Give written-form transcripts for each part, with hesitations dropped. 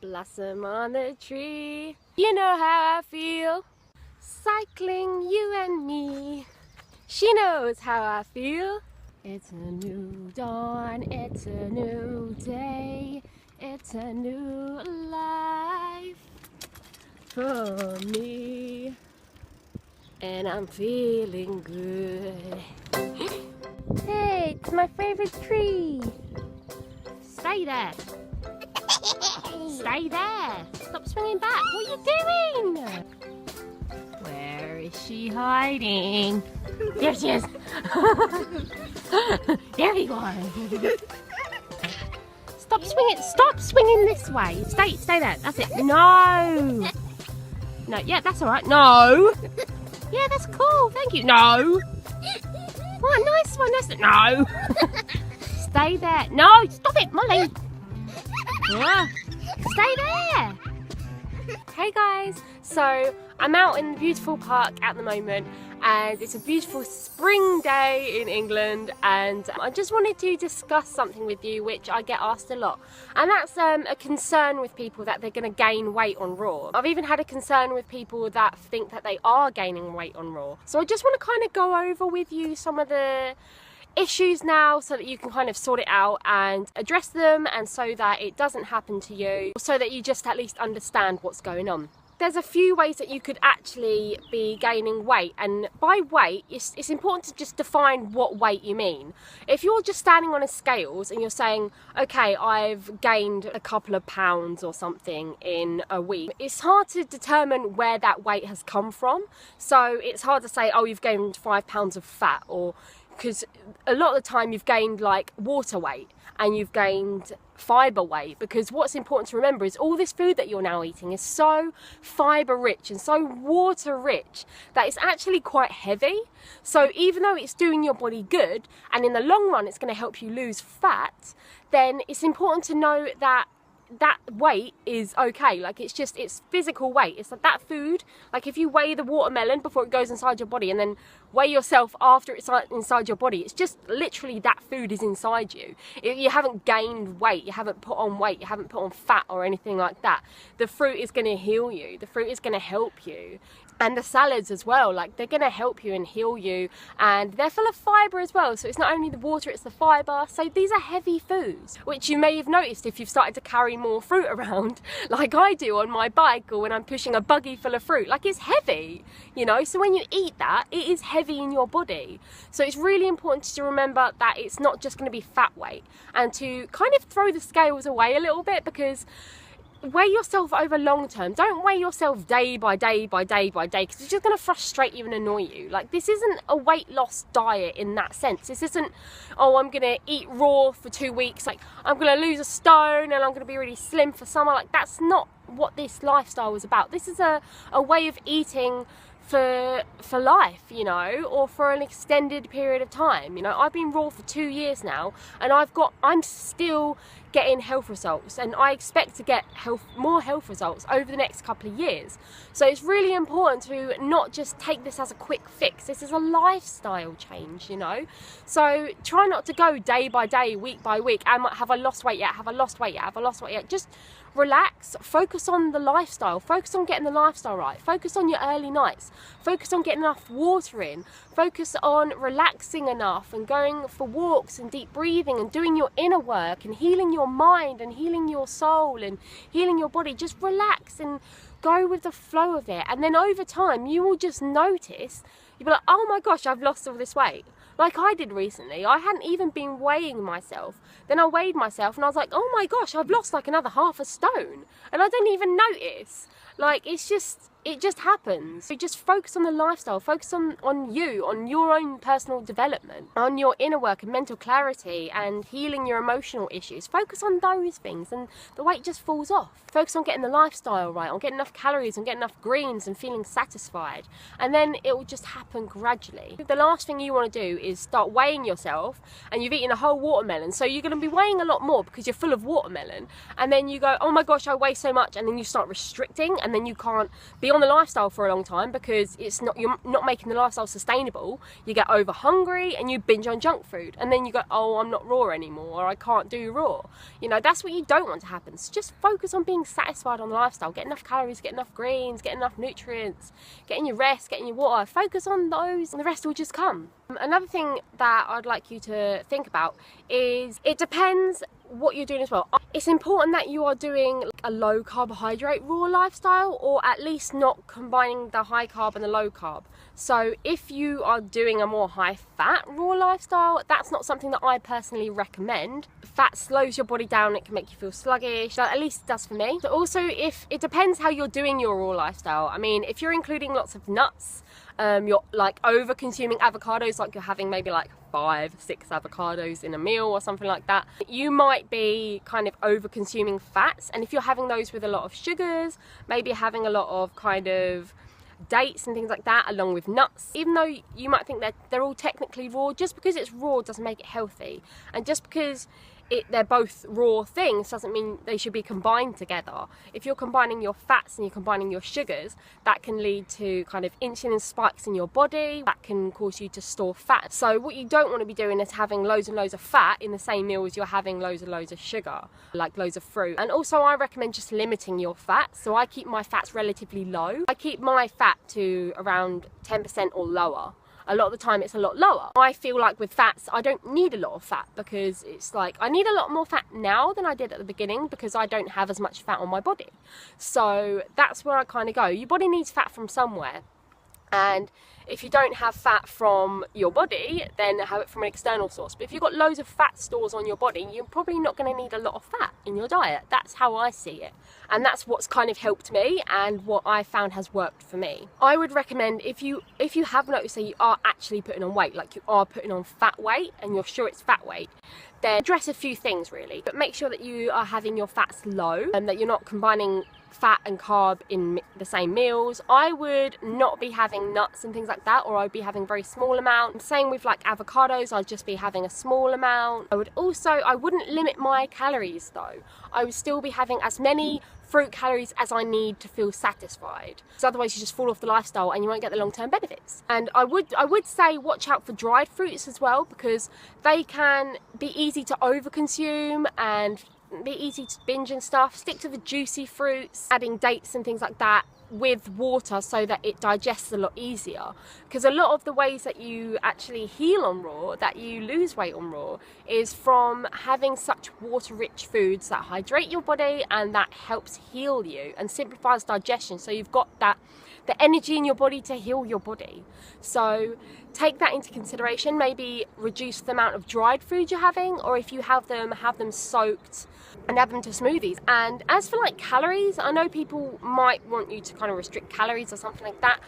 blossom on the tree. You know how I feel, cycling you and me. She knows how I feel. It's a new dawn, it's a new day, it's a new life for me. And I'm feeling good. Hey, it's my favorite tree. Stay there. Stay there. Stop swinging back. What are you doing? Where is she hiding? There she is. There you are. Stop swinging. Stop swinging this way. Stay there. That's it. No. No. Yeah, that's all right. No. Yeah, that's cool. Thank you. No. What? Nice one. Nice. No. Stay there. No. Stop it, Molly. Yeah. Stay there. Hey guys, so I'm out in the beautiful park at the moment and it's a beautiful spring day in England, and I just wanted to discuss something with you which I get asked a lot, and that's a concern with people that they're going to gain weight on raw. I've even had a concern with people that think that they are gaining weight on raw. So I just want to kind of go over with you some of the issues now so that you can kind of sort it out and address them, and so that it doesn't happen to you, so that you just at least understand what's going on. There's a few ways that you could actually be gaining weight, and by weight it's important to just define what weight you mean. If you're just standing on a scales and you're saying, okay, I've gained a couple of pounds or something in a week, it's hard to determine where that weight has come from. So it's hard to say, oh, you've gained 5 pounds of fat, or because a lot of the time you've gained like water weight and you've gained fibre weight, because what's important to remember is all this food that you're now eating is so fibre rich and so water rich that it's actually quite heavy. So even though it's doing your body good and in the long run it's going to help you lose fat, then it's important to know that that weight is okay. Like it's physical weight. It's like that food, like if you weigh the watermelon before it goes inside your body and then weigh yourself after it's inside your body, it's just literally that food is inside you. You haven't gained weight, you haven't put on weight, you haven't put on fat or anything like that. The fruit is going to heal you, the fruit is going to help you. And the salads as well, like they're going to help you and heal you, and they're full of fibre as well. So it's not only the water, it's the fibre. So these are heavy foods, which you may have noticed if you've started to carry more fruit around like I do on my bike, or when I'm pushing a buggy full of fruit. Like it's heavy, you know, so when you eat that, it is heavy in your body. So it's really important to remember that it's not just going to be fat weight, and to kind of throw the scales away a little bit, because weigh yourself over long term. Don't weigh yourself day by day by day by day, because it's just going to frustrate you and annoy you. Like this isn't a weight loss diet in that sense. This isn't, oh, I'm going to eat raw for 2 weeks, like I'm going to lose a stone and I'm going to be really slim for summer. Like that's not what this lifestyle was about. This is a way of eating for life, you know, or for an extended period of time. You know, I've been raw for 2 years now, and I'm still getting health results, and I expect to get more health results over the next couple of years. So it's really important to not just take this as a quick fix. This is a lifestyle change, you know. So try not to go day by day, week by week, and have I lost weight yet? Have I lost weight yet? Have I lost weight yet? Just relax, focus on the lifestyle, focus on getting the lifestyle right, focus on your early nights, focus on getting enough water in, focus on relaxing enough and going for walks and deep breathing and doing your inner work and healing your mind and healing your soul and healing your body. Just relax and go with the flow of it, and then over time you will just notice, you'll be like, oh my gosh, I've lost all this weight. Like I did recently. I hadn't even been weighing myself. Then I weighed myself and I was like, oh my gosh, I've lost like another half a stone. And I didn't even notice. Like it just happens. So just focus on the lifestyle, focus on you, on your own personal development, on your inner work and mental clarity and healing your emotional issues. Focus on those things and the weight just falls off. Focus on getting the lifestyle right, on getting enough calories and getting enough greens and feeling satisfied. And then it will just happen gradually. The last thing you want to do is start weighing yourself and you've eaten a whole watermelon. So you're going to be weighing a lot more because you're full of watermelon. And then you go, oh my gosh, I weigh so much. And then you start restricting, and then you can't be on the lifestyle for a long time because you're not making the lifestyle sustainable. You get over hungry and you binge on junk food, and then you go, oh, I'm not raw anymore, or I can't do raw. You know, that's what you don't want to happen. So just focus on being satisfied on the lifestyle. Get enough calories, get enough greens, get enough nutrients, getting your rest, getting your water. Focus on those and the rest will just come. Another thing that I'd like you to think about is it depends what you're doing as well. It's important that you are doing a low carbohydrate raw lifestyle, or at least not combining the high carb and the low carb. So if you are doing a more high fat raw lifestyle, that's not something that I personally recommend. Fat slows your body down, it can make you feel sluggish, at least it does for me. So also, if it depends how you're doing your raw lifestyle. I mean, if you're including lots of nuts, you're like over consuming avocados, like you're having maybe like 5-6 avocados in a meal or something like that, you might be kind of over consuming fats. And if you're having those with a lot of sugars, maybe having a lot of kind of dates and things like that along with nuts, even though you might think that they're all technically raw, just because it's raw doesn't make it healthy. And just because they're both raw things doesn't mean they should be combined together. If you're combining your fats and you're combining your sugars, that can lead to kind of insulin spikes in your body. That can cause you to store fat. So what you don't want to be doing is having loads and loads of fat in the same meal as you're having loads and loads of sugar, like loads of fruit. And also I recommend just limiting your fat. So I keep my fats relatively low. I keep my fat to around 10% or lower. A lot of the time it's a lot lower. I feel like with fats, I don't need a lot of fat, because it's like I need a lot more fat now than I did at the beginning because I don't have as much fat on my body. So that's where I kind of go. Your body needs fat from somewhere. And if you don't have fat from your body, then have it from an external source. But if you've got loads of fat stores on your body, you're probably not going to need a lot of fat in your diet. That's how I see it. And that's what's kind of helped me and what I found has worked for me. I would recommend, if you have noticed that you are actually putting on weight, like you are putting on fat weight and you're sure it's fat weight, then address a few things really. But make sure that you are having your fats low and that you're not combining fat and carb in the same meals. I would not be having nuts and things like that, or I'd be having very small amount. Same with like avocados, I'd just be having a small amount. I wouldn't limit my calories though. I would still be having as many fruit calories as I need to feel satisfied, because otherwise you just fall off the lifestyle and you won't get the long-term benefits. And I would say watch out for dried fruits as well, because they can be easy to overconsume and be easy to binge and stuff. Stick to the juicy fruits, adding dates and things like that with water so that it digests a lot easier, because a lot of the ways that you actually heal on raw, that you lose weight on raw, is from having such water-rich foods that hydrate your body and that helps heal you and simplifies digestion, so you've got the energy in your body to heal your body. So take that into consideration. Maybe reduce the amount of dried food you're having, or if you have them soaked and add them to smoothies. And as for like calories, I know people might want you to kind of restrict calories or something like that.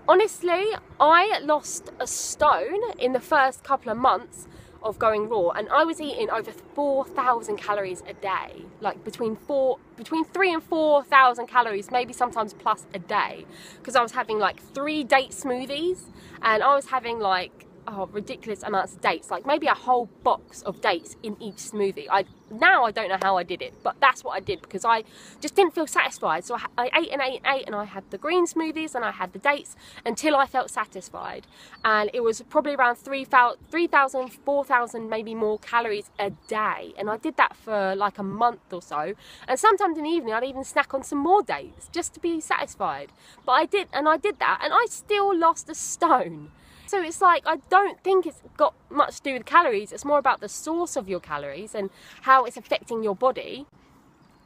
Honestly, I lost a stone in the first couple of months of going raw, and I was eating over 4,000 calories a day, like between 3,000 and 4,000 calories, maybe sometimes plus a day, because I was having like 3 date smoothies, and I was having like ridiculous amounts of dates, like maybe a whole box of dates in each smoothie. Now I don't know how I did it, but that's what I did, because I just didn't feel satisfied. So I ate and ate and ate, and I had the green smoothies and I had the dates until I felt satisfied. And it was probably around 3,000, 4,000, maybe more calories a day. And I did that for like a month or so. And sometimes in the evening I'd even snack on some more dates just to be satisfied. But I did that, and I still lost a stone. So it's like, I don't think it's got much to do with calories. It's more about the source of your calories and how it's affecting your body.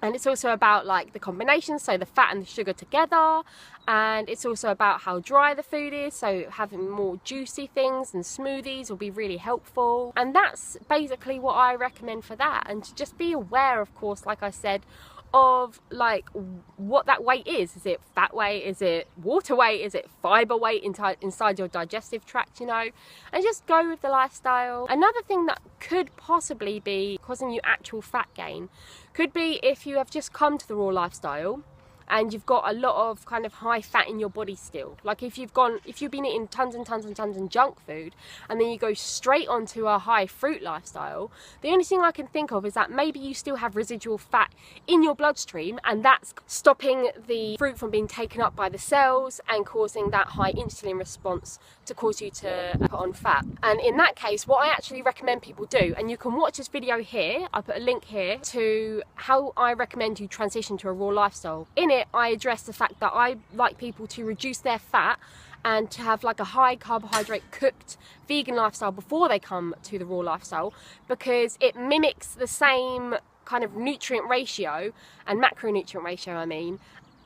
And it's also about like the combination, so the fat and the sugar together. And it's also about how dry the food is, so having more juicy things and smoothies will be really helpful. And that's basically what I recommend for that. And to just be aware, of course, like I said, of like what that weight is. Is it fat weight? Is it water weight? Is it fiber weight inside your digestive tract, you know? And just go with the lifestyle. Another thing that could possibly be causing you actual fat gain could be if you have just come to the raw lifestyle and you've got a lot of kind of high fat in your body still. Like if you've been eating tons and tons and tons of junk food, and then you go straight onto a high fruit lifestyle, the only thing I can think of is that maybe you still have residual fat in your bloodstream, and that's stopping the fruit from being taken up by the cells and causing that high insulin response to cause you to put on fat. And in that case, what I actually recommend people do, and you can watch this video here, I put a link here to how I recommend you transition to a raw lifestyle. In it, I address the fact that I like people to reduce their fat and to have like a high carbohydrate cooked vegan lifestyle before they come to the raw lifestyle, because it mimics the same kind of nutrient ratio and macronutrient ratio, I mean,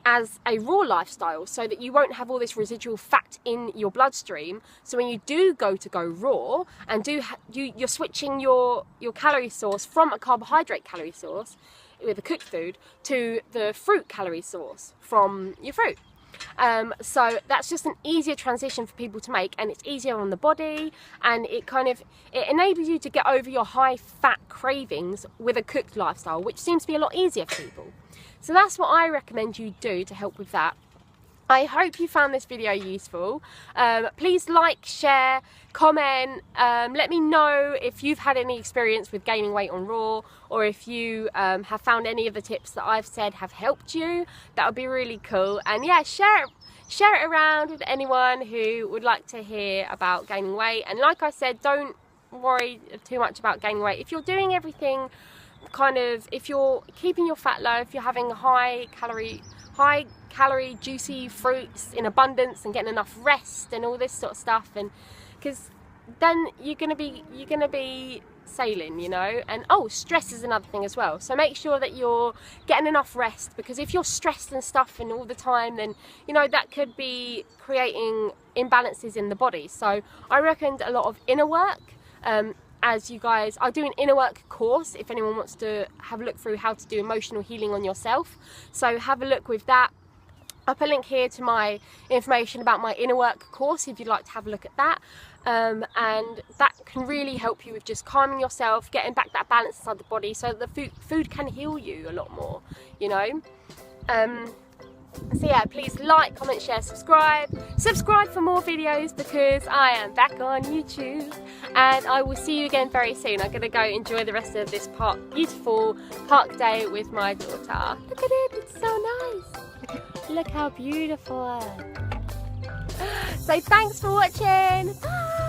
as a raw lifestyle, so that you won't have all this residual fat in your bloodstream. So when you do go raw and you're switching your calorie source from a carbohydrate calorie source with a cooked food to the fruit calorie source from your fruit. So that's just an easier transition for people to make, and it's easier on the body, and it enables you to get over your high fat cravings with a cooked lifestyle, which seems to be a lot easier for people. So that's what I recommend you do to help with that. I hope you found this video useful. Please like, share, comment, let me know if you've had any experience with gaining weight on raw, or if you have found any of the tips that I've said have helped you. That would be really cool. And yeah, share it around with anyone who would like to hear about gaining weight. And like I said, don't worry too much about gaining weight. If you're doing everything if you're keeping your fat low, if you're having high calorie juicy fruits in abundance and getting enough rest and all this sort of stuff, and because then you're gonna be sailing, you know. And stress is another thing as well, so make sure that you're getting enough rest, because if you're stressed and stuff and all the time, then you know that could be creating imbalances in the body. So I recommend a lot of inner work. As you guys, I do an inner work course if anyone wants to have a look through how to do emotional healing on yourself. So have a look with that. I'll put a link here to my information about my inner work course if you'd like to have a look at that. And that can really help you with just calming yourself, getting back that balance inside the body, so that the food can heal you a lot more, you know. So yeah, please like, comment, share, subscribe for more videos, because I am back on YouTube, and I will see you again very soon. I'm gonna go enjoy the rest of this beautiful park day with my daughter. Look at it, it's so nice. Look how beautiful. So thanks for watching. Bye.